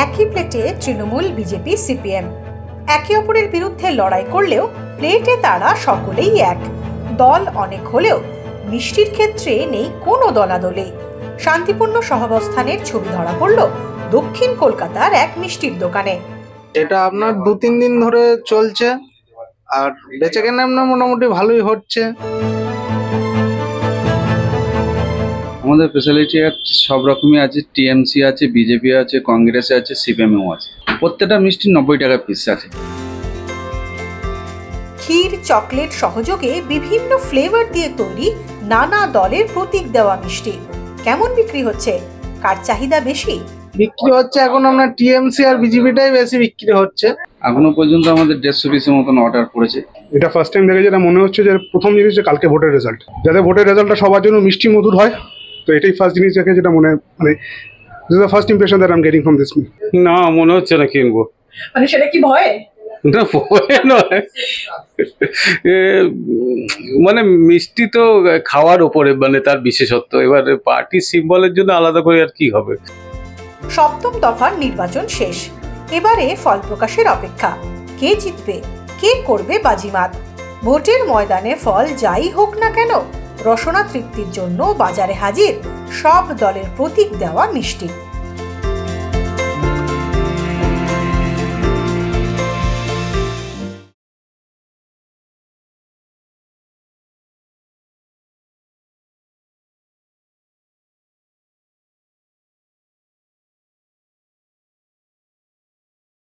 একই প্লেটে Trinamool, BJP, CPM একে অপরের বিরুদ্ধে লড়াই করলেও প্লেটে তারা সকলেই এক। দল অনেক হলেও মিষ্টির ক্ষেত্রে নেই কোনো দলাদলি। শান্তিপূর্ণ সহাবস্থানের ছবি ধরা পড়ল দক্ষিণ কলকাতার এক মিষ্টির দোকানে। এটা আপনার 2-3 দিন ধরে চলছে আর বেচাকেনা আপনার মোটামুটি ভালোই হচ্ছে। আমাদের ফেসিলিটি সব রকমই আছে, টিএমসি আছে, বিজেপি আছে, কংগ্রেস আছে, সিপিএমও আছে। প্রত্যেকটা মিষ্টি 90 টাকা পিস আছে। ক্ষীর, চকলেট সহযোগে বিভিন্ন ফ্লেভার দিয়ে তৈরি নানা দলের প্রতীক দেওয়া মিষ্টি কেমন বিক্রি হচ্ছে? কার চাহিদা বেশি? বিক্রি হচ্ছে এখন আপনার টিএমসি আর বিজেপিটাই বেশি বিক্রি হচ্ছে। এখনো পর্যন্ত আমাদের 150 পিসের মতন অর্ডার পড়েছে। এটা ফার্স্ট টাইম দেখে যেটা মনে হচ্ছে যে প্রথম জিনিস যে কালকে ভোটের রেজাল্ট, যাতে ভোটের রেজাল্টটা সবার জন্য মিষ্টি মধুর হয়, তো এটাই ফার্স্ট জিনিস দেখে যেটা মনে মানে this is the first impression that I am getting from this meal. না, মনে হচ্ছে না কিনবো। মানে সেটা কি ভয়? না, ভয় নয়, মানে মিষ্টি তো খাওয়ার উপরে মানে তার বিশেষত্ব। এবার পার্টি সিম্বলের জন্য আলাদা করে আর কি হবে। সপ্তম দফার নির্বাচন শেষ, এবারে ফল প্রকাশের অপেক্ষা। কে জিতবে, কে করবে বাজিমাত? ভোটের ময়দানে ফল যাই হোক না কেন, রসনা তৃপ্তির জন্য বাজারে হাজির সব দলের প্রতীক দেওয়া মিষ্টি।